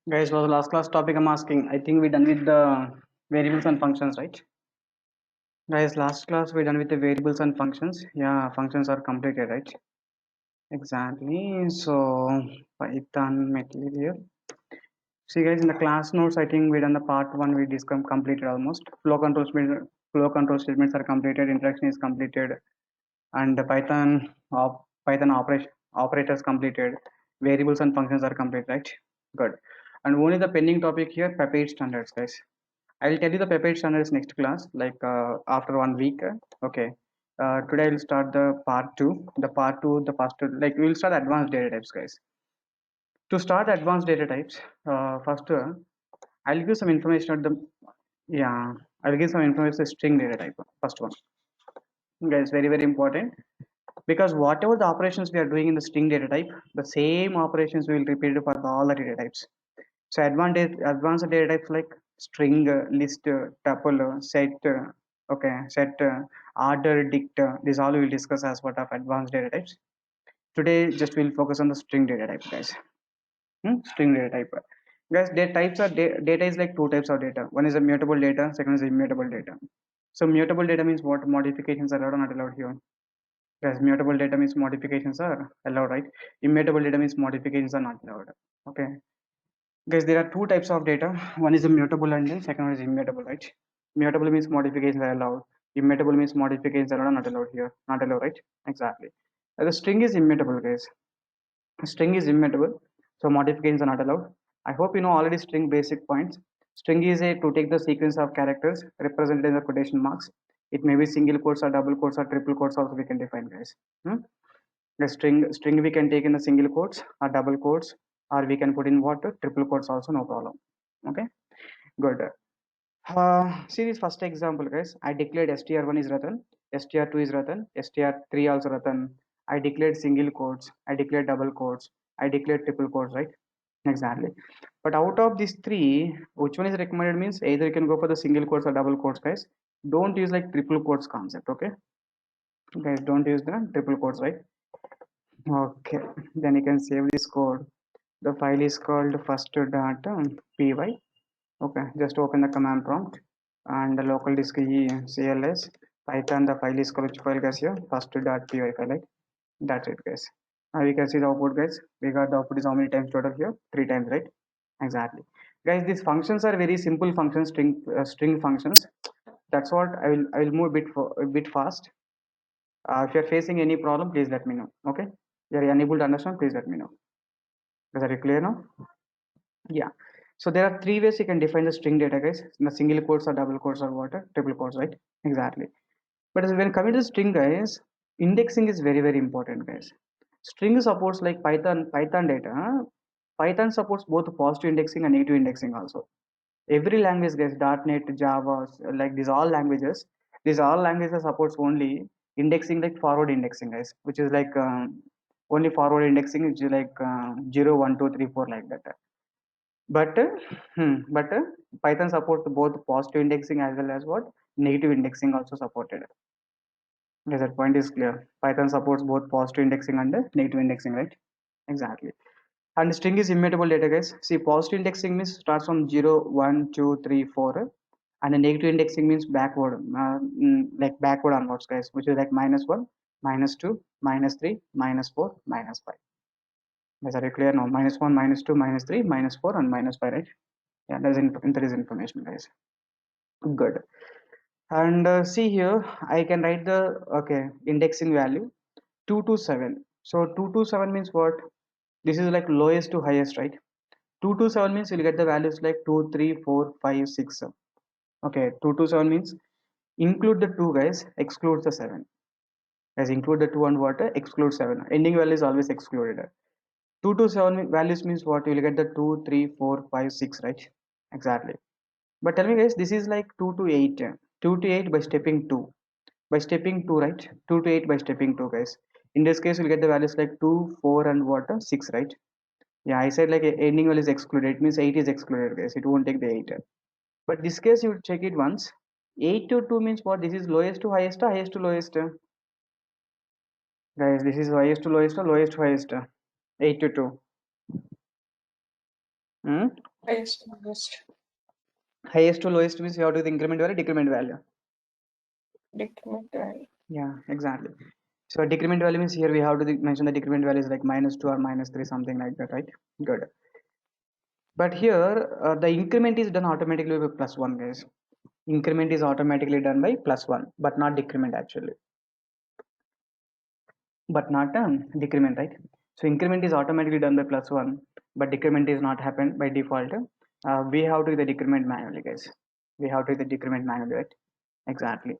Guys, was the last class topic I'm asking. I think we done with the variables and functions, right? Guys, last class we done with the variables and functions. Yeah, functions are completed, right? Exactly. So Python material. See, guys, in the class notes, I think we done the part one. We discussed completed almost. Flow control statements are completed. Interaction is completed, and the Python operators completed. Variables and functions are complete, right? Good. And only the pending topic here, Pepper standards, guys. I'll tell you the peptide standards next class, like after 1 week. Okay. Today I will start the part two. The part two, the first, like we will start advanced data types, guys. To start advanced data types, first I'll give some information at the yeah. I'll give some information string data type. First one, guys, very important because whatever the operations we are doing in the string data type, the same operations we will repeat for all the data types. So advanced data types like string, list, tuple, set, order, dict. This all we will discuss as part of advanced data types. Today, just we'll focus on the string data type, guys. String data type. Guys, data is like two types of data. One is a mutable data, second is immutable data. So mutable data means what modifications are allowed or not allowed here. Guys, mutable data means modifications are allowed, right? Immutable data means modifications are not allowed. Okay. Guys, there are two types of data. One is a mutable and the second one is immutable, right? Mutable means modifications are allowed. Immutable means modifications are not allowed here. Not allowed, right? Exactly. The string is immutable, guys. String is immutable, so modifications are not allowed. I hope you know already string basic points. String is a to take the sequence of characters represented in the quotation marks. It may be single quotes or double quotes or triple quotes also we can define, guys. The string we can take in the single quotes or double quotes, or we can put in what triple quotes also, no problem. Okay, good. See this first example, guys. I declared str1 is Ratan, str2 is Ratan, str3 also Ratan. I declared single quotes, I declared double quotes, I declared triple quotes, right? Exactly. But out of these three, which one is recommended means either you can go for the single quotes or double quotes, guys. Don't use like triple quotes concept, okay? Guys, don't use the triple quotes, right? Okay, then you can save this code. The file is called first.py. Okay, just open the command prompt and the local disk cls python. The file is called which file, guys? Here first.py file, right? That's it, guys. Now we can see the output, guys. We got the output is how many times total here? 3 times, right? Exactly. Guys, these functions are very simple functions, string functions. That's what I will move a bit fast. If you're facing any problem, please let me know. Okay, you're unable to understand, please let me know. Is that clear now? Yeah. So there are three ways you can define the string data, guys. In the single quotes or double quotes or what? Triple quotes, right? Exactly. But when coming to string, guys, indexing is very important, guys. String supports like Python data. Python supports both positive indexing and negative indexing also. Every language, guys, .NET, Java, like these all languages, these all languages supports only indexing like forward indexing, guys, which is like only forward indexing, which is like 0, 1, 2, 3, 4 like that. But Python supports both positive indexing as well as what negative indexing also supported. Yes, that point is clear. Python supports both positive indexing and negative indexing, right? Exactly. And string is immutable data, guys. See, positive indexing means starts from 0, 1, 2, 3, 4, and the negative indexing means backward, like backward onwards, guys, which is like -1, -2, -3, -4, -5. Guys, are you clear now? -1, -2, -3, -4, and -5, right? Yeah, there is information, guys. Good. And see here, I can write the okay indexing value 2 to 7. So 2 to 7 means what? This is like lowest to highest, right? 2 to 7 means you'll get the values like 2, 3, 4, 5, 6. Okay, 2 to 7 means include the 2, guys, excludes the 7. Guys, include the 2 and what? Exclude 7. Ending value is always excluded. 2 to 7 values means what? You'll get the 2, 3, 4, 5, 6, right? Exactly. But tell me, guys, this is like 2 to 8. 2 to 8 by stepping 2. By stepping 2, right? 2 to 8 by stepping 2, guys. In this case, we'll get the values like 2, 4, and what? 6, right? Yeah, I said like ending value is excluded. It means 8 is excluded, guys. It won't take the 8. But this case, you check it once. 8 to 2 means what? This is lowest to highest or highest to lowest? Guys, this is highest to lowest or lowest to highest? 8 to 2. Hmm? Highest to lowest. Highest to lowest means you have to the increment value, decrement value. Decrement value. Yeah, exactly. So decrement value means here we have to mention the decrement value is like -2 or -3, something like that, right? Good. But here the increment is done automatically by +1, guys. Increment is automatically done by +1, but not decrement actually, but not decrement, right? So increment is automatically done by +1, but decrement is not happened by default. We have to do the decrement manually, guys. We have to do the decrement manually, right? Exactly.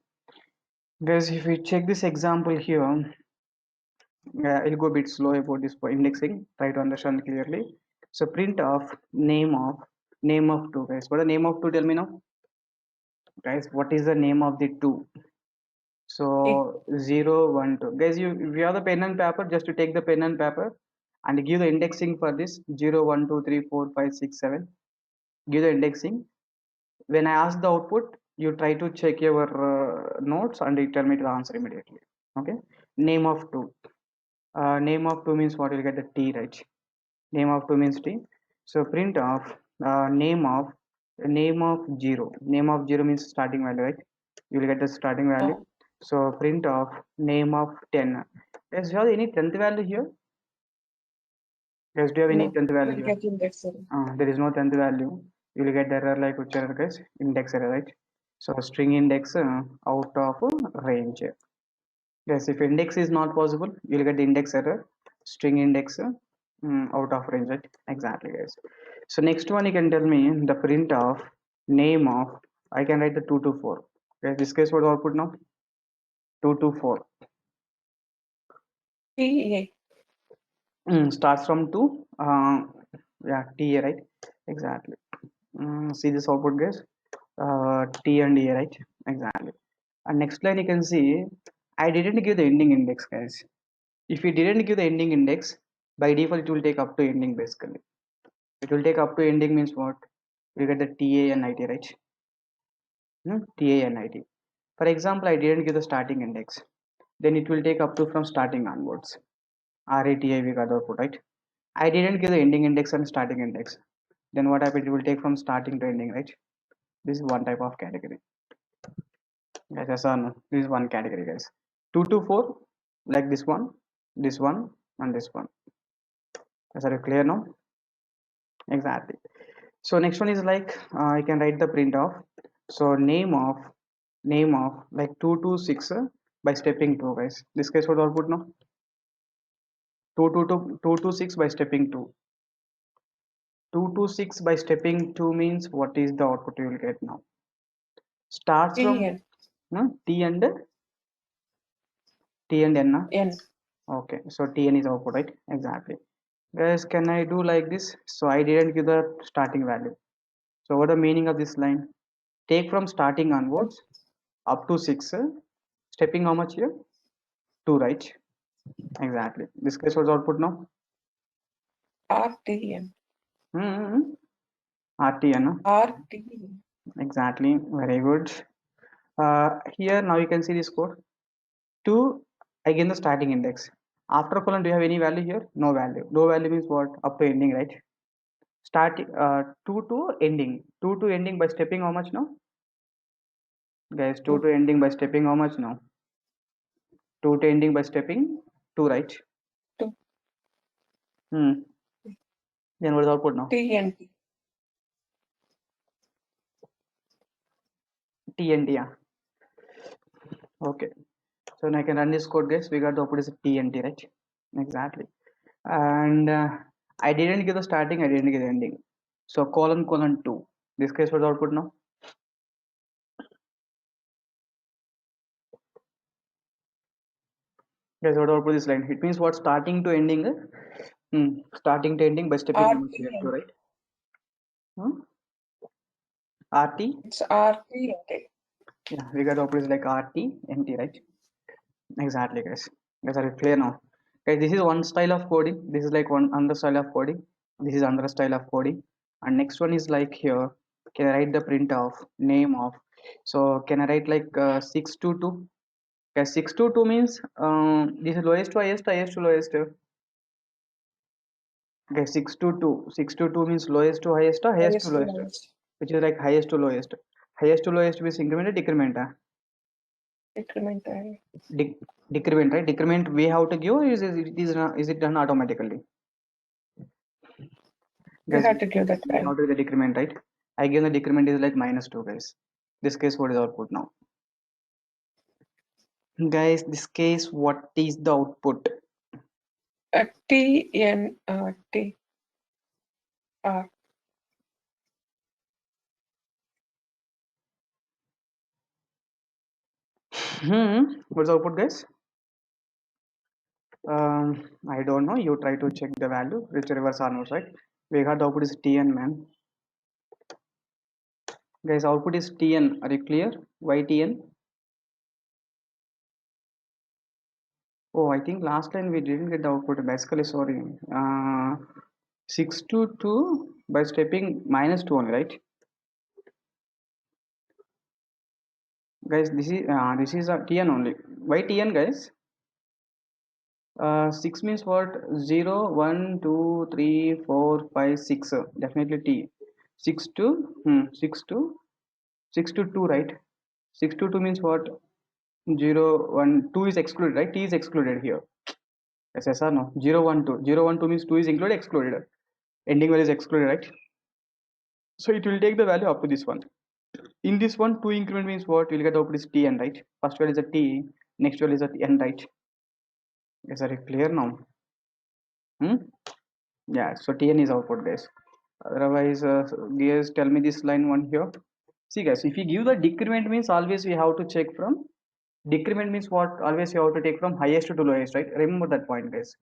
Guys, if we check this example here, I'll go a bit slow about this for indexing. Try to understand clearly. So print of name of two, guys. What the name of two? Tell me now, guys. What is the name of the two? A. So 0, 1, 2. Guys, if you have the pen and paper, just to take the pen and paper and give the indexing for this 0, 1, 2, 3, 4, 5, 6, 7. Give the indexing. When I ask the output, you try to check your notes and you tell me the answer immediately. Okay. Name of two. Name of two means what? You'll get the T, right? Name of two means T. So print of name of 0. Name of 0 means starting value, right? You will get the starting value. So print of name of 10. Does you have any 10th value here? Yes, do you have any No. 10th value We'll here? get index error. There is no 10th value. You will get the error like which error, guys? Index error, right? So string index out of range. Yes, if index is not possible, you'll get the index error, string index out of range, right? Exactly, guys. So next one, you can tell me the print of name of. I can write the 2 to 4. Okay, this case what output now? 2 to 4. T. Starts from 2. Yeah, T A, right? Exactly. See this output, guys. T and A, right? Exactly. And next line you can see, I didn't give the ending index, guys. If you didn't give the ending index, by default it will take up to ending basically. It will take up to ending means what? You get the TA and IT, right? TA and IT. For example, I didn't give the starting index. Then it will take up to from starting onwards. RATA we got the output, right? I didn't give the ending index and starting index. Then what happened? It will take from starting to ending, right? This is one type of category. Guys, yes or no? This is one category, guys. 2 to 4, like this one, and this one. Is that clear now? Exactly. So next one is like I can write the print of. So name of like 2 to 6 by stepping 2, guys. This case what output now? 2 to 6 by stepping 2. 2 to 6 by stepping 2 means what is the output you will get now? Starts T. from N. T and N. N. Okay, so Tn is output, right? Exactly. Guys, can I do like this? So I didn't give the starting value. So what the meaning of this line? Take from starting onwards up to 6. Stepping how much here? 2, right? Exactly. This case was output now. R. T. N. Hmm. RTN. R. T. N. Exactly. Very good. Here now you can see this code. 2 again the starting index. After colon, do you have any value here? No value. No value means what? Up to ending, right? Start 2 to ending. 2 to ending by stepping how much now? Guys, 2 to 2. ending by stepping how much now? 2 to ending by stepping 2, right? 2. Hmm. Then what is the output now? T. N. T. TNT. Yeah. Okay. So now I can run this code, guys. We got the output is TNT, right? Exactly. And I didn't give the starting, I didn't give the ending. So colon 2. This case was output now. Guys, what output this line? It means what? Starting to ending. Starting to ending by stepping how R. much T. here? 2, N. right? Hmm? RT. It's R. T. N. T. Yeah, we got the output is like RT, NT, right? Exactly, guys. Guys, are you clear now? Guys, this is one style of coding. This is like one another style of coding. This is another style of coding. And next one is like here. Can I write the print of name of? So can I write like 6 to 2? Okay, 6 to 2 means this is lowest to highest, highest to lowest. Okay, 6 to 2. 6 to 2 means lowest to highest or highest to Highest to lowest? lowest. Which is like highest to lowest. Highest to lowest means increment or decrement? Decrement and Dec Decrement, right? Decrement we have to give, or is it done automatically? we Guys, have to give that we value. have to do the decrement, right? I give the decrement is like -2, guys. This case, what is output now? Guys, this case, what is the output? T N T R. What's the output, guys? I don't know. You try to check the value, which reverse Arnold, right? We got the output is Tn, man. Guys, output is Tn. Are you clear? Why Tn? Oh, I think last line we didn't get the output. Basically, sorry. 6 to 2 by stepping -2 only, right? Guys, this is a Tn only. Why Tn, guys? 6 means what? 0, 1, 2, 3, 4, 5, 6. Definitely T. 6 to 6 to 6 to 2, right? 6 to 2 means what? 0, 1, 2 is excluded, right? T is excluded here. Yes or no? 0, 1, 2. 0, 1, 2 means 2 is included, excluded. Ending value is excluded, right? So it will take the value up to this one. In this one, 2 increment means what? We'll get the output is Tn, right? First value is a T, next value is a N, right? Is that clear now? Hmm? Yeah, so Tn is output, guys. Otherwise, guys, tell me this line one here. See, guys, if you give the decrement means always we have to check from decrement means what? Always you have to take from highest to lowest, right? Remember that point, guys.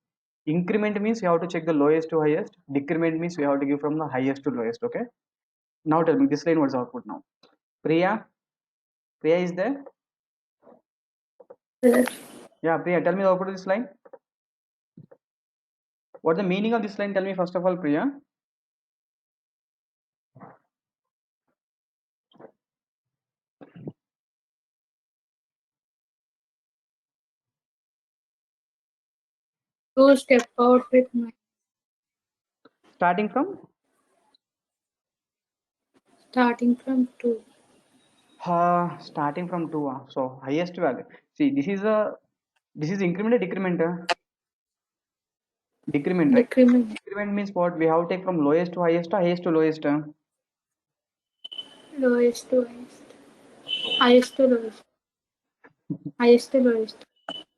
Increment means you have to check the lowest to highest. Decrement means we have to give from the highest to lowest. Okay. Now tell me this line what's output now. Priya, Priya is there? Yes. Yeah, Priya, tell me the output of this line. What the meaning of this line? Tell me first of all, Priya. Two step out with my Starting from starting from two. starting from two. So highest value. See, this is increment or decrement? Decrement, right? Decrement. Decrement means what? We have to take from lowest to highest or highest to lowest. Lowest to highest. Highest to lowest. Highest to lowest.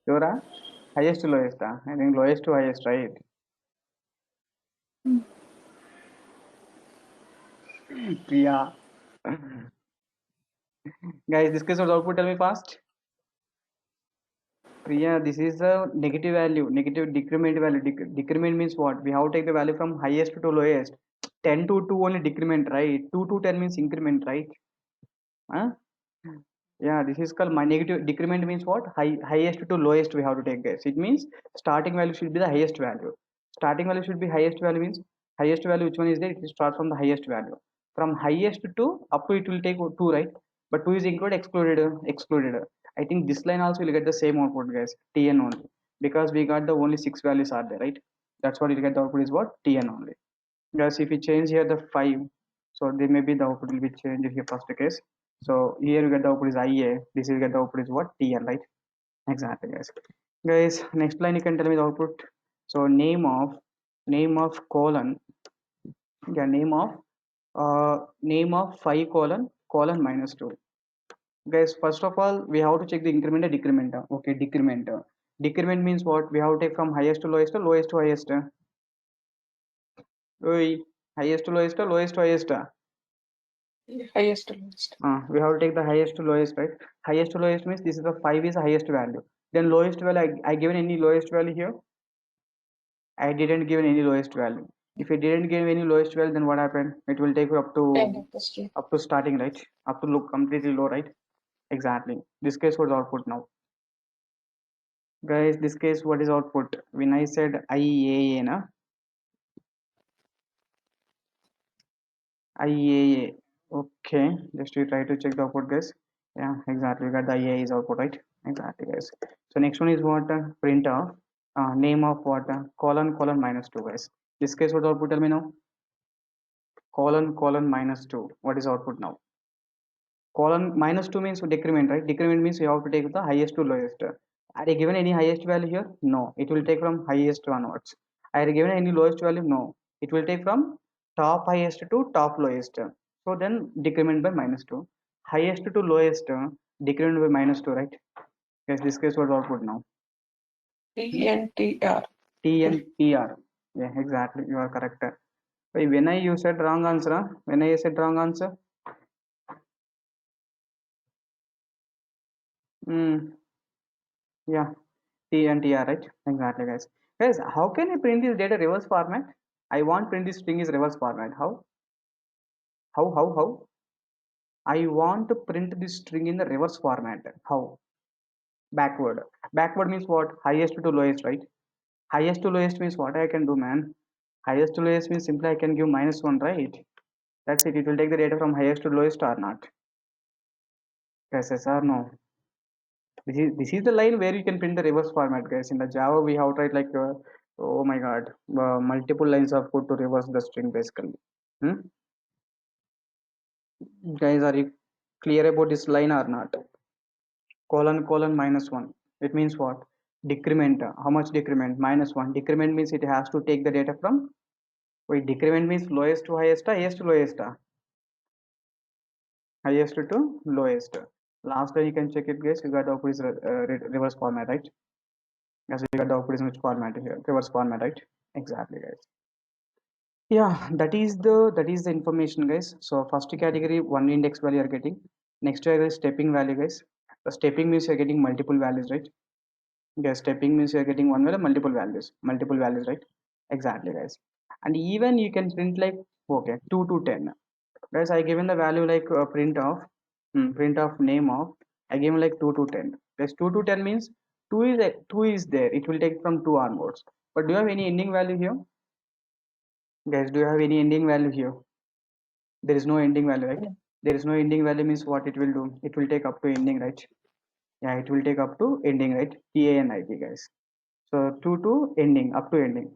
Sure? Highest to lowest. I think lowest to highest, right? Hmm. Priya. Guys, this case of output, tell me fast. Priya, this is a negative value, negative decrement value. Decrement means what? We have to take the value from highest to lowest. 10 to 2 only decrement, right? 2 to 10 means increment, right? Huh? Yeah, this is called my negative decrement means what? Highest to lowest we have to take this. It means starting value should be the highest value. Starting value should be highest value means highest value which one is there? It will start from the highest value. From highest to up to it will take 2, right? But 2 is included, excluded, excluded. I think this line also will get the same output, guys. Tn only. Because we got the only 6 values are there, right? That's what you get the output is what? Tn only. Guys, if we change here the 5, so there may be the output will be changed here first case. So here you get the output is IA. This will get the output is what? TN, right? Exactly, guys. Guys, next line you can tell me the output. So name of colon. Yeah, name of 5 colon -2. Guys, first of all, we have to check the increment and decrement. Okay, decrement. Decrement means what? We have to take from highest to lowest or lowest to highest. Oi, highest to lowest or lowest to highest. Highest to lowest. We have to take the highest to lowest, right? Highest to lowest means this is the 5 is the highest value. Then lowest value, I given any lowest value here? I didn't give any lowest value. If I didn't give any lowest value, then what happened? It will take you End of the string. up to starting, right? Up to look completely low, right? Exactly. This case was output now. Guys, this case what is output? When I said IAA, na? IAA. Okay, just we try to check the output, guys. Yeah, exactly. We got the IAA is output, right? Exactly, guys. So next one is what? Print of name of what? Colon -2, guys. This case, what output? Tell me now. Colon minus 2. What is output now? Colon minus 2 means decrement, right? Decrement means you have to take the highest to lowest. Are I given any highest value here? No. It will take from highest onwards. Are I given any lowest value? No. It will take from top highest to top lowest. So then decrement by minus 2. Highest to lowest, decrement by minus 2, right? Yes, this case was output now. TNTR. T and TR. Yeah, exactly. You are correct. Wait, when I you said wrong answer, huh? When I said wrong answer? Yeah, T and TR, right? Exactly, guys. Guys, how can I print this data reverse format? I want print this string is reverse format. How? How? I want to print this string in the reverse format. How? Backward. Backward means what? Highest to lowest, right? Highest to lowest means what I can do, man? Highest to lowest means simply I can give minus 1, right? That's it. It will take the data from highest to lowest or not. Yes or no? This is the line where you can print the reverse format, guys. In the Java, we have tried like, oh my god, multiple lines of code to reverse the string basically. Hmm? Guys, are you clear about this line or not? Colon minus 1. It means what? Decrement. How much decrement? Minus 1. Decrement means it has to take the data from. Wait, decrement means lowest to highest, highest to lowest, highest to lowest. Last time you can check it, guys. You got the output is reverse format, right? Yes, you got the output is which format here? Reverse format, right? Exactly, guys. Yeah, that is the information, guys. So first category, one index value you're getting. Next category is stepping value, guys. The stepping means you're getting multiple values, right? Yes, stepping means you're getting one value, multiple values, right? Exactly, guys. And even you can print like, okay, 2 to 10. Guys, I given the value like print of name of, I given like 2 to 10. Guys, 2 to 10 means 2 is there. It will take from 2 onwards. But do you have any ending value here? Guys, do you have any ending value here? There is no ending value, right? There is no ending value means what it will do? It will take up to ending, right? Yeah, it will take up to ending, right? TANIT, guys. So 2 to ending, up to ending.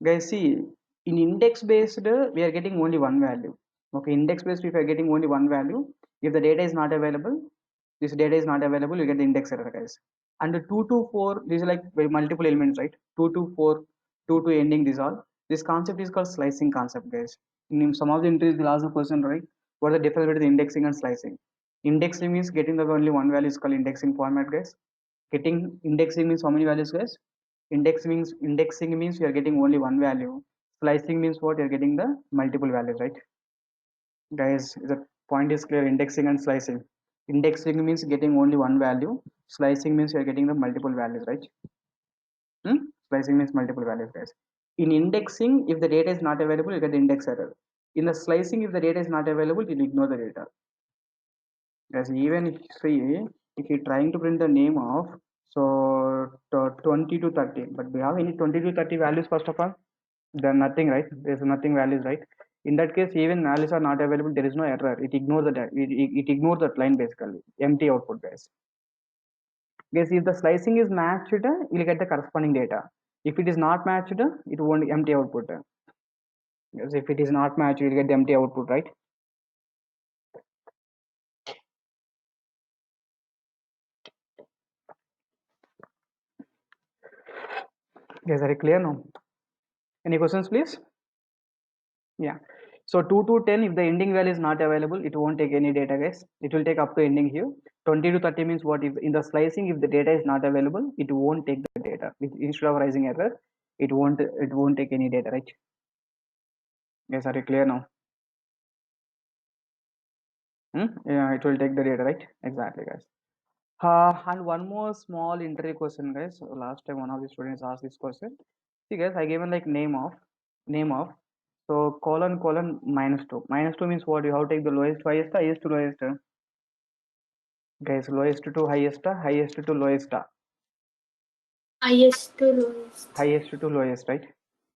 Guys, see, in index based, we are getting only one value. Okay, index based, if you are getting only one value, if the data is not available, this data is not available, you get the index error, guys. And the 2 to 4, these are like multiple elements, right? 2 to 4, 2 to ending, this all. This concept is called slicing concept, guys. In some of the interviews, they'll ask the question, right? What is the difference between indexing and slicing? Indexing means getting the only one value is called indexing format, guys. Getting indexing means how many values, guys? Indexing means you are getting only one value. Slicing means what? You are getting the multiple values, right? Guys, the point is clear. Indexing and slicing. Indexing means getting only one value. Slicing means you are getting the multiple values, right? Slicing means multiple values, guys. In indexing, if the data is not available, you get the index error. In the slicing, if the data is not available, you ignore the data. Guys, even if see, if you're trying to print the name of, so 20 to 30, but we have any 20 to 30 values first of all? Then nothing, right? There's nothing values, right? In that case, even values are not available, there is no error. It ignores it ignores that line basically. Empty output, guys. Guys, if the slicing is matched, you'll get the corresponding data. If it is not matched, it won't empty output. Yes, if it is not matched, you'll get the empty output, right? Guys, are you clear now? Any questions, please? Yeah. So 2 to 10, if the ending value is not available, it won't take any data, guys. It will take up to ending here. 20 to 30 means what? If in the slicing, if the data is not available, it won't take the data. Instead of rising error, it won't take any data, right? Guys, are you clear now? Yeah, it will take the data, right? Exactly, guys. And one more small interview question, guys. So last time one of the students asked this question. See, guys, I given like name of. So colon minus 2. Minus 2 means what? You have to take the lowest, highest to lowest. Guys, lowest to highest, highest to lowest, Highest to lowest. highest to lowest, right?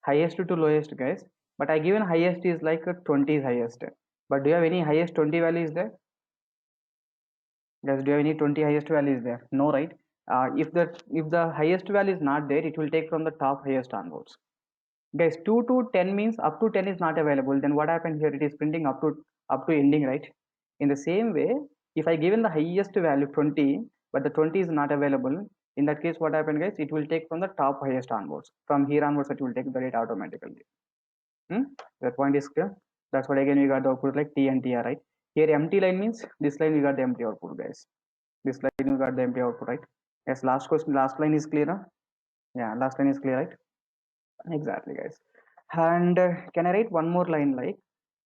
Highest to lowest, guys. But I given highest is like 20 is highest. But do you have any highest 20 values there? Guys, do you have any 20 highest values there? No, right? If the highest value is not there, it will take from the top highest onwards. Guys, 2 to 10 means up to 10 is not available. Then what happened here? It is printing up to ending, right? In the same way, if I given the highest value 20, but the 20 is not available, in that case, what happened, guys? It will take from the top highest onwards. From here onwards, it will take the rate automatically. That point is clear. That's what again we got the output like T and TR, right? Here empty line means this line we got the empty output, guys. This line we got the empty output, right? Yes, last question, last line is clear, huh? Yeah, last line is clear, right? Exactly, guys. And can I write one more line like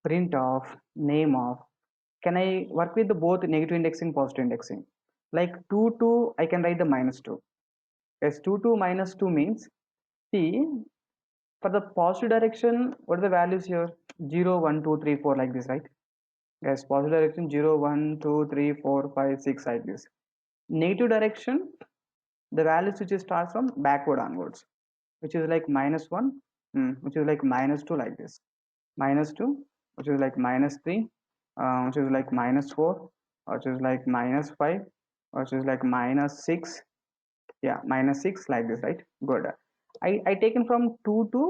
print of name of? Can I work with the both negative indexing, positive indexing? Like 2 to I can write the -2. Yes, 2 to -2 means see for the positive direction, what are the values here? 0, 1, 2, 3, 4 like this, right? Yes, positive direction 0, 1, 2, 3, 4, 5, 6 like this. Negative direction, the values which starts from backward onwards, which is like -1, which is like -2 like this. -2, which is like -3, which is like -4, which is like -5, which is like -6. Yeah, -6 like this, right? Good. I taken from 2 to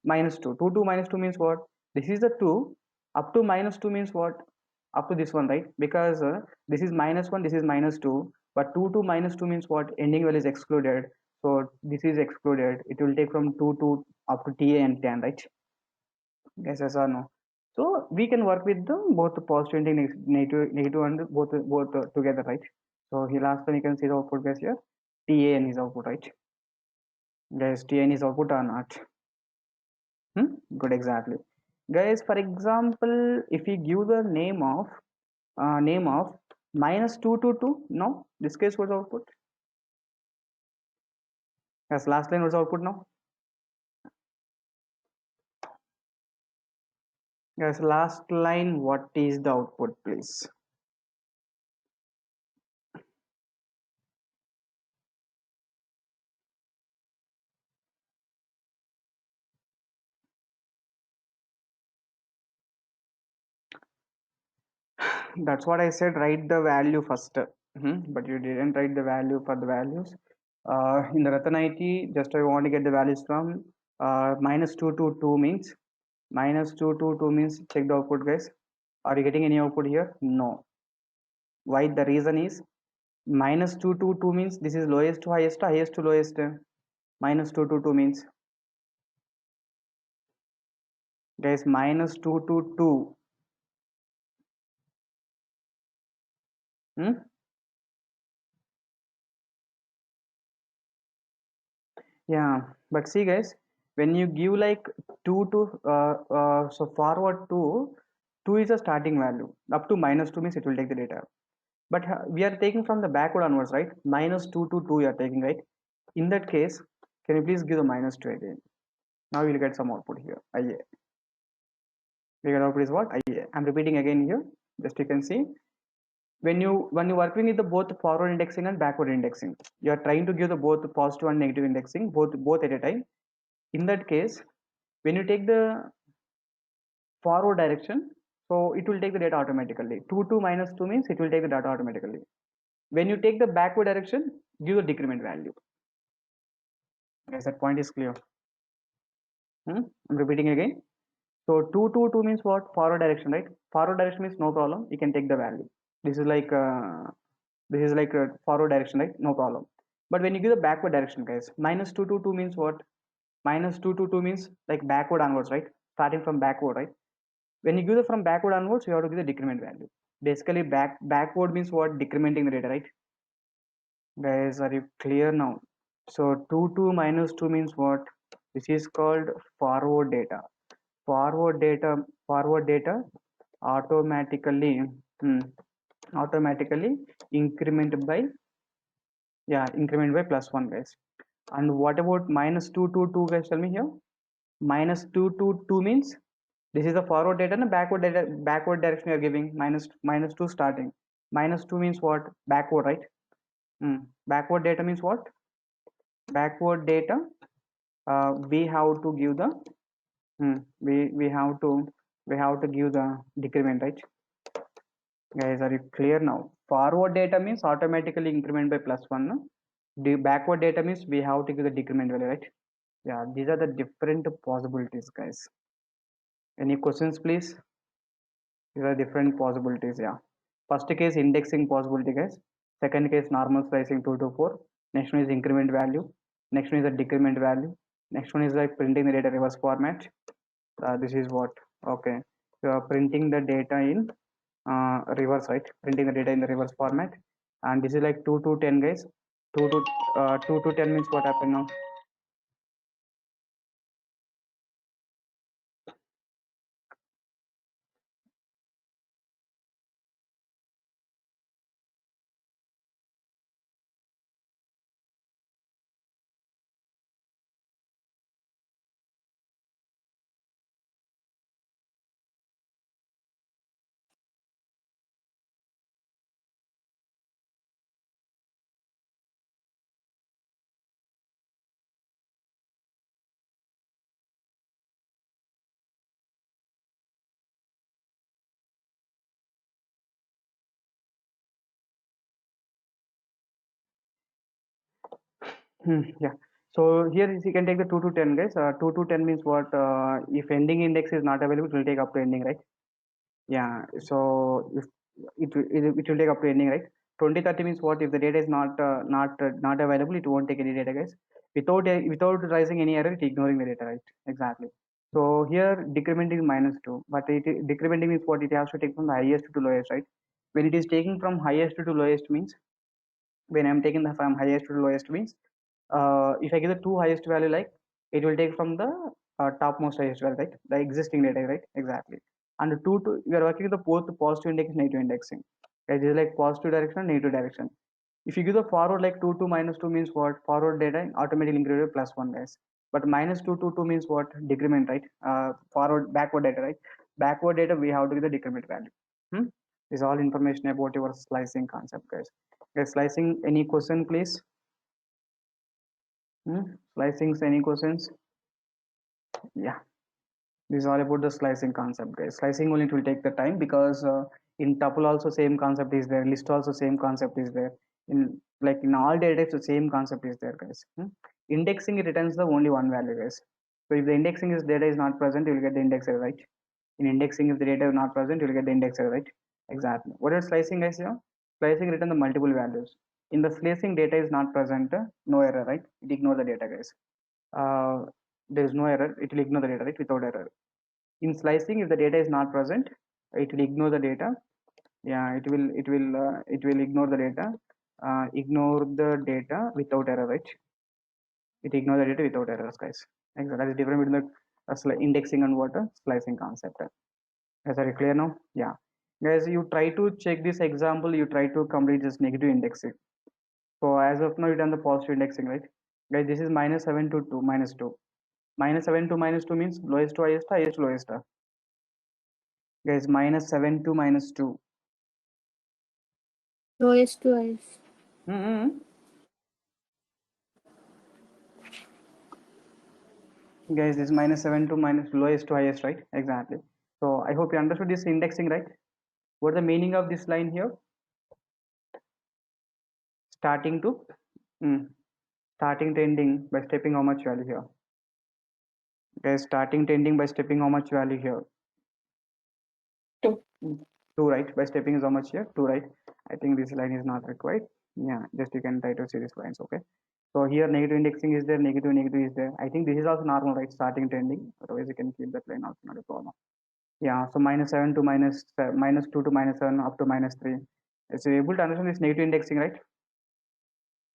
-2. 2 to -2 means what? This is the 2. Up to -2 means what? Up to this one, right? Because this is -1, this is -2, but 2 to -2 means what? Ending value is excluded, so this is excluded. It will take from 2 to up to TA and tan, right? Yes or no? So we can work with the both the positive and negative and both together, right? So here last one you can see the output, guys. Here TAN is output, right? Guys, TN is output or not? Good, exactly. Guys, for example, if we give the name of -2 to 2, no, this case was output. Yes, last line was output now. Guys, last line, what is the output, please? That's what I said, write the value first. But you didn't write the value for the values. In the Ratan IT, just I want to get the values from -2 to 2 means -2 to 2 means check the output, guys. Are you getting any output here? No. Why? The reason is -2 to 2 means this is lowest to highest, highest to lowest. -2 to 2 means, guys, -2 to 2. Yeah, but see, guys, when you give like 2 to so forward to 2 is a starting value. Up to -2 means it will take the data. But we are taking from the backward onwards, right? -2 to 2 you are taking, right? In that case, can you please give the -2 again? Now you'll get some output here. IA. We get output is what? IA. I'm repeating again here. Just you can see. When you're working with the both forward indexing and backward indexing, you are trying to give the both positive and negative indexing both at a time. In that case, when you take the forward direction, so it will take the data automatically. 2 to -2 means it will take the data automatically. When you take the backward direction, give the decrement value. Yes, that point is clear. I'm repeating again. So 2 to 2 means what? Forward direction, right? Forward direction means no problem. You can take the value. This is like a forward direction, right? No problem. But when you give the backward direction, guys, -2 to 2 means what? -2 to 2 means like backward onwards, right? Starting from backward, right? When you give the from backward onwards, you have to give the decrement value. Basically, backward means what? Decrementing the data, right? Guys, are you clear now? So 2 to -2 means what? This is called forward data. Forward data automatically automatically increment by +1, guys. And what about -2 to 2, guys? Tell me here. -2 to 2 means this is the forward data and backward direction you are giving. -2 starting. -2 means what? Backward, right? Backward data means what? Backward data. We have to give the we have to give the decrement, right? Guys, are you clear now? Forward data means automatically increment by +1. The backward data means we have to give the decrement value, right? Yeah, these are the different possibilities, guys. Any questions, please? These are different possibilities. Yeah. First case indexing possibility, guys. Second case normal slicing 2 to 4. Next one is increment value. Next one is a decrement value. Next one is like printing the data reverse format. This is what, okay, so printing the data in reverse, right? Printing the data in the reverse format. And this is like 2 to 10, guys. 2 to 10 means what happened now? Yeah. So here you can take the 2 to 10, guys. 2 to 10 means what? If ending index is not available, it will take up to ending, right? Yeah. So if it will take up to ending, right? 2030 means what? If the data is not available, it won't take any data, guys. Without raising any error, it ignoring the data, right? Exactly. So here decrementing is -2, but decrementing means what? It has to take from the highest to lowest, right? When it is taking from highest to lowest means, when I'm taking the from highest to lowest means, if I give the two highest value, like it will take from the topmost highest value, right? The existing data, right? Exactly. And the two to we are working with the both the positive index, negative indexing. Right? This is like positive direction and negative direction. If you give the forward like 2 to -2 means what? Forward data automatically included +1, guys. But -2 to 2 means what? Decrement, right? Forward backward data, right? Backward data we have to give the decrement value. Hmm? This is all information about your slicing concept, guys. Guys, slicing, any question, please? Slicing, any questions? Yeah, this is all about the slicing concept, guys. Slicing only it will take the time because in tuple also same concept is there, list also same concept is there. In like in all data types, the same concept is there, guys. Indexing, it returns the only one value, guys. So if the indexing is data is not present, you will get the index error, right? In indexing, if the data is not present, you will get the index error, right? Exactly. What is slicing, guys? Here, slicing return the multiple values. In the slicing, data is not present, no error, right? It ignore the data, guys. There is no error, it will ignore the data, right, without error. In slicing, if the data is not present, it will ignore the data. Yeah, it will ignore the data, ignore the data without error, right? It ignore the data without errors, guys. Exactly. That is different between the indexing and what a slicing concept. Is that clear now? Yeah, guys, you try to check this example, you try to complete this negative indexing. So as of now, you done the positive indexing, right? Guys, this is -7 to 2, -2. -7 to -2 means lowest to highest, highest to lowest. Guys, -7 to -2. Lowest to highest. Mm-hmm. Guys, this -7 to minus lowest to highest, right? Exactly. So I hope you understood this indexing, right? What the meaning of this line here? Starting to starting to ending by stepping how much value here? Guys, starting to ending by stepping how much value here? 2. 2, right? By stepping is how much here? 2, right? I think this line is not required. Yeah, just you can try to see these lines, okay? So here negative indexing is there, negative is there. I think this is also normal, right? Starting to ending. Otherwise, you can keep that line also, not a problem. Yeah, so -7 to -2 to -7 up to -3. So you're able to understand this negative indexing, right?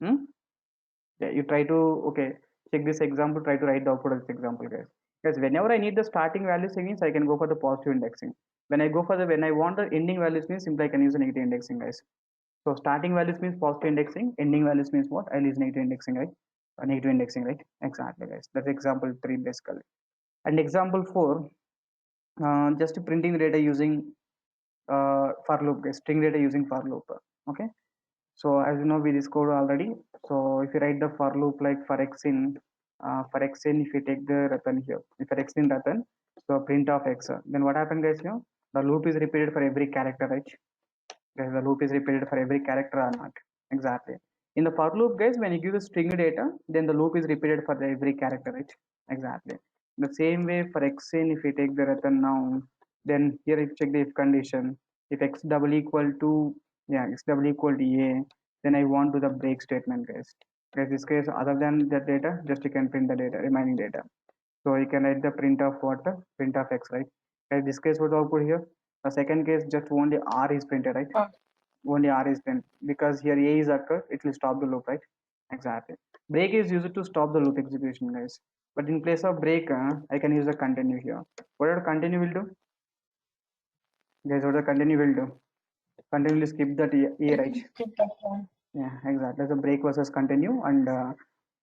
Hmm? Yeah, you try to, okay, check this example, try to write the output of this example, guys. Guys, whenever I need the starting values means I can go for the positive indexing. When I want the ending values means simply I can use the negative indexing, guys. So starting values means positive indexing, ending values means what? I'll use negative indexing, right? Negative indexing, right? Exactly, guys. That's example 3 basically. And example 4, just printing the data using for loop, guys. String data using for loop. Okay. So as you know, we discovered already. So if you write the for loop like for x in, if you take the Ratan here, if for x in Ratan, so print of x, then what happened, guys? You know, the loop is repeated for every character, right? Guys, the loop is repeated for every character or not? Exactly. In the for loop, guys, when you give the string data, then the loop is repeated for every character, right? Exactly. The same way for xn, if we take the Ratan now, then here if check the if condition, if x double equal to, yeah, x double equal to a, then I want to the break statement, guys. In this case, other than that data, just you can print the data, remaining data. So you can write the print of what? Print of x, right? In this case, what output here? The second case, just only r is printed, right? Only r is printed because here a is occurred, it will stop the loop, right? Exactly. Break is used to stop the loop execution, guys. But in place of break, I can use the continue here. What the continue will do? Guys, what the continue will do? Continue will skip that a, right? Skip that one. Yeah, exactly. So break versus continue, and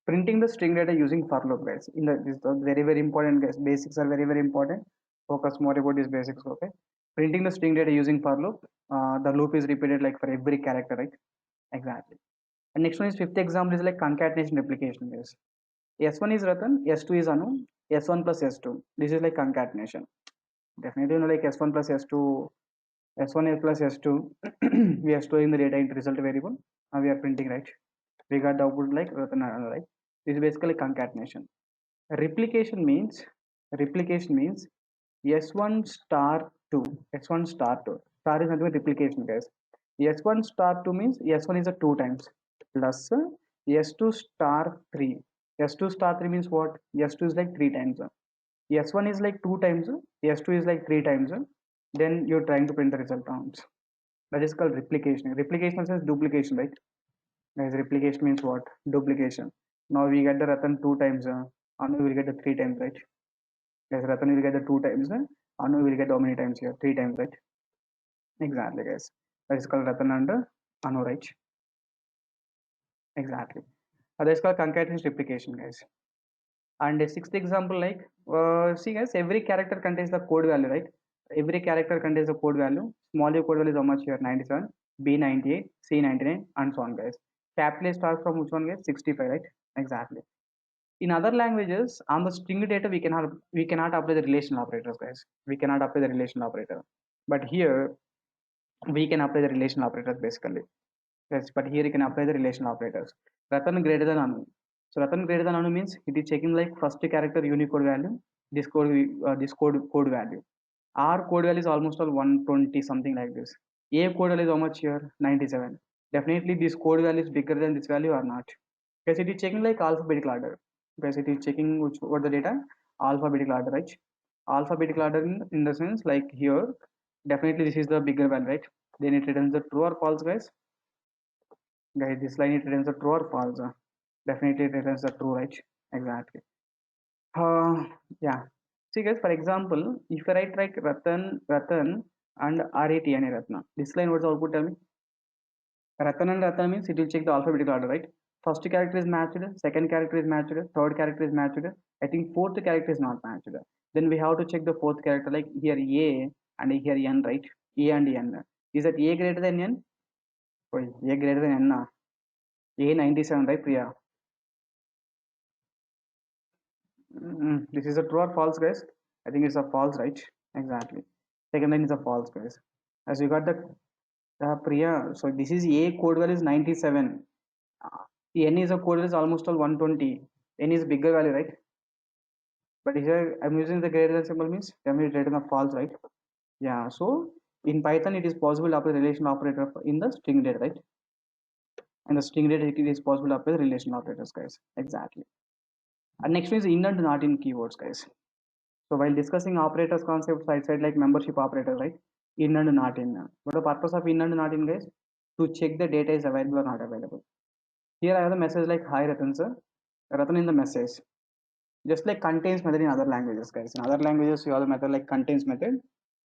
printing the string data using for loop, guys. In the this is very very important, guys. Basics are very very important. Focus more about these basics, okay? Printing the string data using for loop. The loop is repeated like for every character, right? Exactly. And next one is fifth example is like concatenation replication, guys. S1 is Ratan, S2 is Anu, S1 plus S2. This is like concatenation. Definitely, you know, like S1 plus S2, S1 plus S2. We are storing the data into result variable. Now we are printing, right? We got the output like Ratan and Anu, right? This is basically concatenation. Replication means S1 star 2. S1 star 2. Star is nothing but replication, guys. S1 star 2 means S1 is a 2 times plus S2 star 3. S2 star 3 means what? S2 is like 3 times. S1 is like 2 times. S2 is like 3 times. Then you're trying to print the result terms. That is called replication. Replication means duplication, right? Guys, replication means what? Duplication. Now we get the Ratan 2 times. Anu will get the 3 times, right? Guys, Ratan will get the 2 times. Anu will get how many times here? 3 times, right? Exactly, guys. That is called Ratan and Anu, right? Exactly. That is called concatenation replication, guys. And a sixth example, like, see, guys, every character contains the code value, right? Every character contains the code value. Small u code value is how much here? 97, B 98, C 99, and so on, guys. Capital A starts from which one, guys? 65, right? Exactly. In other languages, on the string data, we cannot apply the relational operators, guys. We cannot apply the relational operator. But here we can apply the relational operators basically. Yes, but here you can apply the relational operators. Ratan greater than Anu. So Ratan greater than Anu means it is checking like first character Unicode value, this code value. R code value is almost all 120 something like this. A code value is how much here? 97. Definitely this code value is bigger than this value or not. Because it is checking like alphabetical order. Because it is checking what the data? Alphabetical order, right? Alphabetical order in the sense like here, definitely this is the bigger value, right? Then it returns the true or false, guys. Guys, this line it returns the true or false? Definitely it returns the true, right? Exactly. Uh, yeah. See, guys, for example, if I write like Ratan and RATN Ratna, this line what's the output? Tell me. Ratan and Ratna means it will check the alphabetical order, right? First character is matched, second character is matched, third character is matched. I think fourth character is not matched. Then we have to check the fourth character, like here A and here N, right? A and N. Is that A greater than N? Oh, A greater than N. A 97, right, Priya? This is a true or false, guys? I think it's a false, right? Exactly. Second line is a false, guys. As you got the Priya, so this is A code value is 97. N is a code value is almost all 120. N is bigger value, right? But here I'm using the greater than symbol means I'm greater than false, right? Yeah. So in Python, it is possible to apply the relation operator in the string data, right? And the string data it is possible to apply the relation operators, guys. Exactly. And next one is in and not in keywords, guys. So while discussing operators concept, I said like membership operator, right? In and not in. What the purpose of in and not in, guys? To check the data is available or not available. Here I have the message like hi Ratan sir. Ratan in the message. Just like contains method in other languages, guys. In other languages, you have the method like contains method.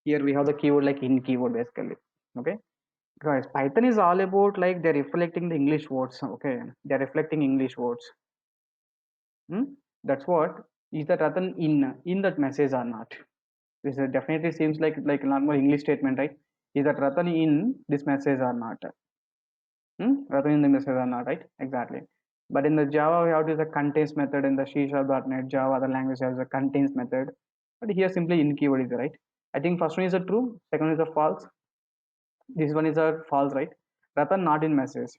Here we have the keyword like in keyword basically. Okay. Guys, Python is all about like they're reflecting the English words. Okay. They're reflecting English words. That's what is that Ratan in that message or not? This definitely seems like a normal English statement, right? Is that Ratan in this message or not? Ratan in the message or not, right? Exactly. But in the Java, we have to use a contains method. In the C#.NET, Java, other language has a contains method. But here simply in keyword is right. I think first one is a true, second one is a false. This one is a false, right? Ratan not in message.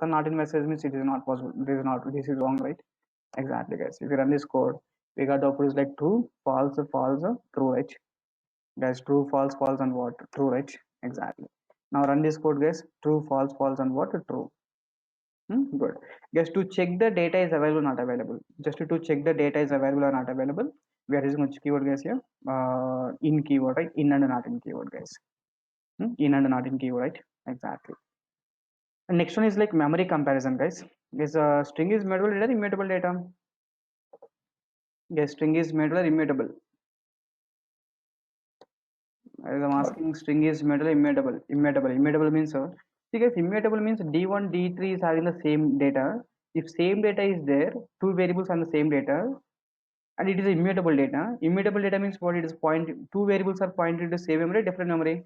Not in message means it is not possible. This is wrong, right? Exactly, guys. If you run this code, we got the output is like true, false, false, true, right? Guys, true, false, false, and what? True, right? Exactly. Now run this code, guys. True, false, false, and what? True. Good. Just to check the data is available or not available. Just to check the data is available or not available. We are using which keyword, guys, here? In keyword, right? In and not in keyword, guys. In and not in keyword, right? Exactly. And next one is like memory comparison, guys. Is string is mutable data, immutable data? Yes, string is mutable or immutable? As I'm asking, string is mutable, immutable. Immutable means see guys, immutable means D1, D3 is having the same data. If same data is there, two variables on the same data, and it is immutable data. Immutable data means what? It is two variables are pointed to same memory, different memory.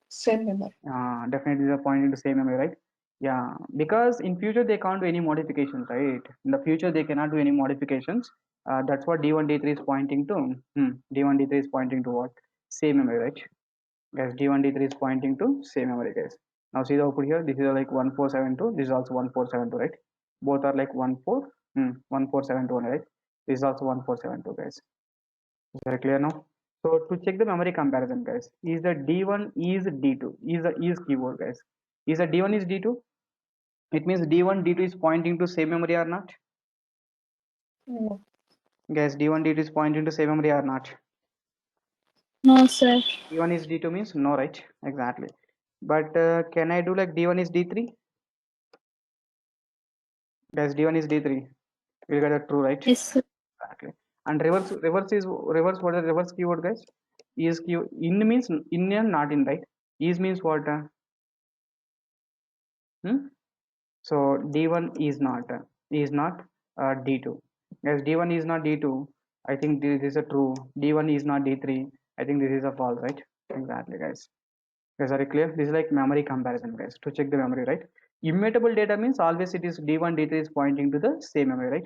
Same memory. Definitely they are pointing to same memory, right? Yeah, because in future they can't do any modifications, right? In the future they cannot do any modifications. That's what D1, D3 is pointing to. D1, D3 is pointing to what? Same memory, right? Guys, D1, D3 is pointing to same memory, guys. Now see the output here. This is like 1472. This is also 1472, right? Both are like 1472, right? This is also 1472, guys. Is that clear now? So to check the memory comparison, guys, is the D1 is D2? Is the is keyword, guys? Is the D1 is D2? It means D1, D2 is pointing to same memory or not? No. Guys, D1, D2 is pointing to same memory or not? No, sir. D1 is D2 means no, right? Exactly. But can I do like D1 is D3? Guys, D1 is D3. We'll get that true, right? Yes, sir. Exactly. And reverse. What is the reverse keyword, guys? Is keyword in means in and not in, right? Is means what? So D1 is not D2. Yes, D1 is not D2. I think this is a true. D1 is not D3. I think this is a false, right? Exactly, guys. Guys, are you clear? This is like memory comparison, guys, to check the memory, right? Immutable data means always it is D1, D3 is pointing to the same memory, right?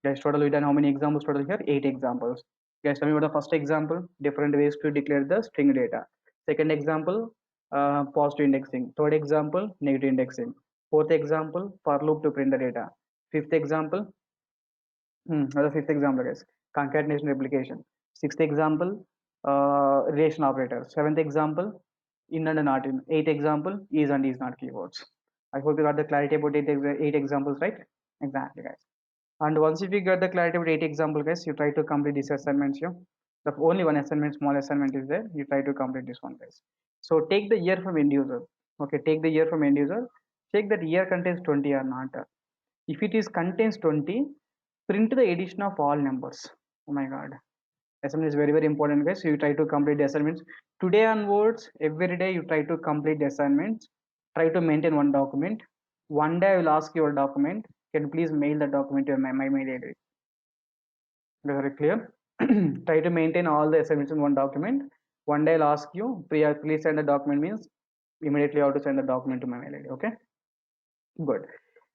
Guys, total we done how many examples total here? 8 examples. Guys, tell me what the first example. Different ways to declare the string data. Second example, positive indexing. Third example, negative indexing. Fourth example, for loop to print the data. Fifth example, the fifth example, guys, concatenation replication. Sixth example, relation operator. Seventh example, in and not in. Eighth example, is and is not keywords. I hope you got the clarity about eight examples, right? Exactly, guys. And once if you get the clarity about 8 example, guys, you try to complete this assignments here. The only one assignment, small assignment is there. You try to complete this one, guys. So take the year from end user. Okay, take the year from end user. Check that year contains 20 or not. If it is contains 20, print the addition of all numbers. Oh my god. Assignment is very, very important, guys. So you try to complete the assignments. Today onwards, every day you try to complete the assignments. Try to maintain one document. One day I will ask your document. Can you please mail the document to my mail ID? Very clear. Try to maintain all the assignments in one document. One day I'll ask you, please send the document means immediately I have to send the document to my mail ID. Okay. Good.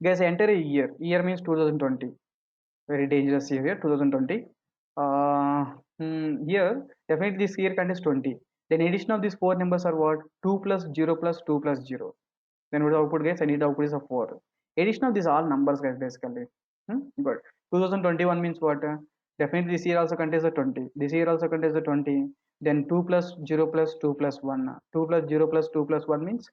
Guys, enter a year. Year means 2020. Very dangerous year, 2020. Here, definitely this year contains 20. Then addition of these four numbers are what? 2 plus 0 plus 2 plus 0. Then what the output, guys? I need the output is a 4. Addition of these all numbers, guys, basically. Good. 2021 means what? Definitely this year also contains a 20. This year also contains a 20. Then 2 plus 0 plus 2 plus 1. 2 plus 0 plus 2 plus 1 means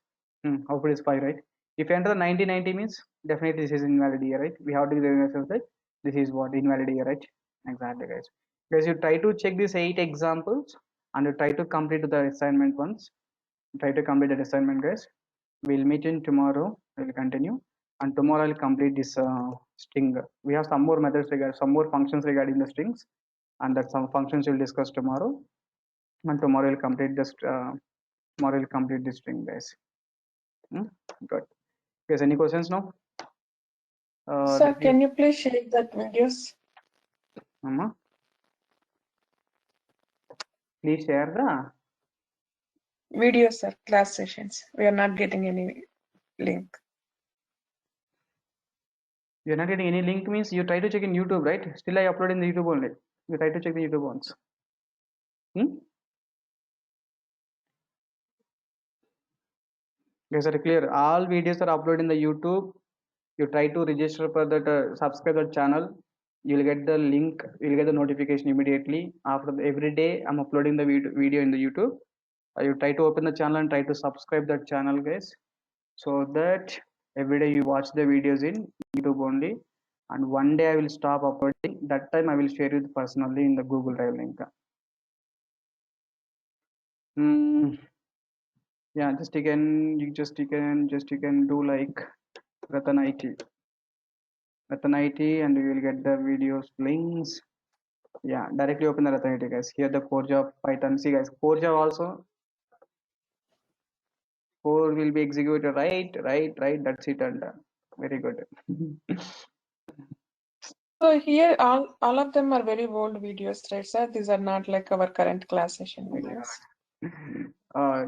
output is 5, right? If you enter the 1990 means definitely this is invalid year, right? We have to give ourselves like this is what invalid year, right? Exactly, guys. Guys, you try to check these 8 examples and you try to complete the assignment once. Try to complete the assignment, guys. We'll meet in tomorrow. We'll continue, and tomorrow I'll complete this string. We have some more methods regarding some more functions regarding the strings, and that some functions we'll discuss tomorrow. And tomorrow we'll complete this. Tomorrow we'll complete this string, guys. Good. Guys, any questions now? Sir, can you please share that videos? Mama, please share the Videos, sir, class sessions. We are not getting any link. you're not getting any link means you try to check in YouTube, right? Still I upload in the YouTube only. You try to check the YouTube ones. Guys, are clear? All videos are uploaded in the YouTube. You try to register for that, subscribe that channel. You'll get the link. You'll get the notification immediately. After every day, I'm uploading the video in the YouTube. You try to open the channel and try to subscribe that channel, guys, so that every day you watch the videos in YouTube only. And one day I will stop uploading. That time I will share it personally in the Google Drive link. Yeah, you can do like Ratan IT, and you will get the videos links. Yeah, directly open the Ratan IT, guys. Here the core job Python. See, guys, core job also core will be executed right. That's it, and very good. So here all of them are very old videos, right, sir? These are not like our current class session videos.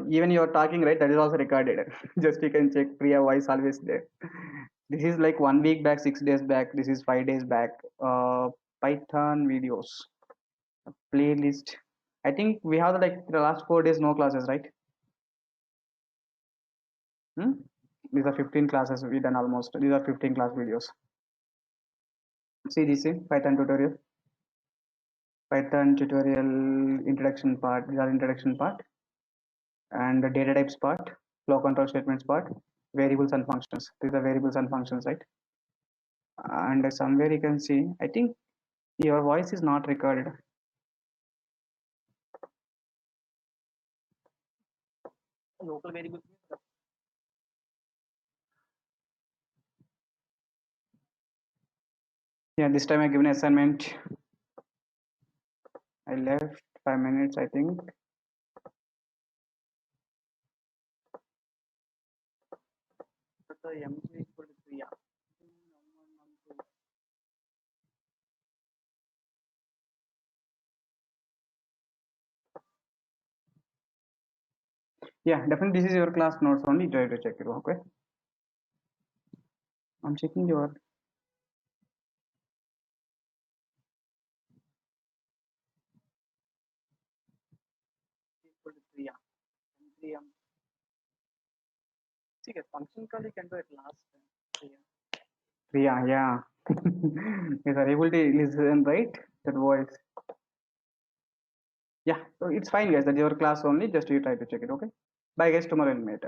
Even you're talking, right, that is also recorded. Just you can check Priya voice always there. This is like 1 week back, 6 days back. This is 5 days back. Python videos playlist. I think we have like the last 4 days no classes, right? Hmm? These are 15 classes we done almost. These are 15 class videos. See this Python tutorial. Python tutorial introduction part. These are introduction part, and the data types part, flow control statements part, variables and functions. These are variables and functions, right? And somewhere you can see, I think your voice is not recorded. Local variables. Yeah, this time I given assignment. I left 5 minutes, I think. Yeah, definitely this is your class notes only. Try to check it. Okay, I'm checking your. Function call you can do it last. Yeah. Yes, are able to listen, right? That voice. Yeah, so it's fine, guys. That's your class only. Just you try to check it. Okay. Bye, guys. Tomorrow we'll meet.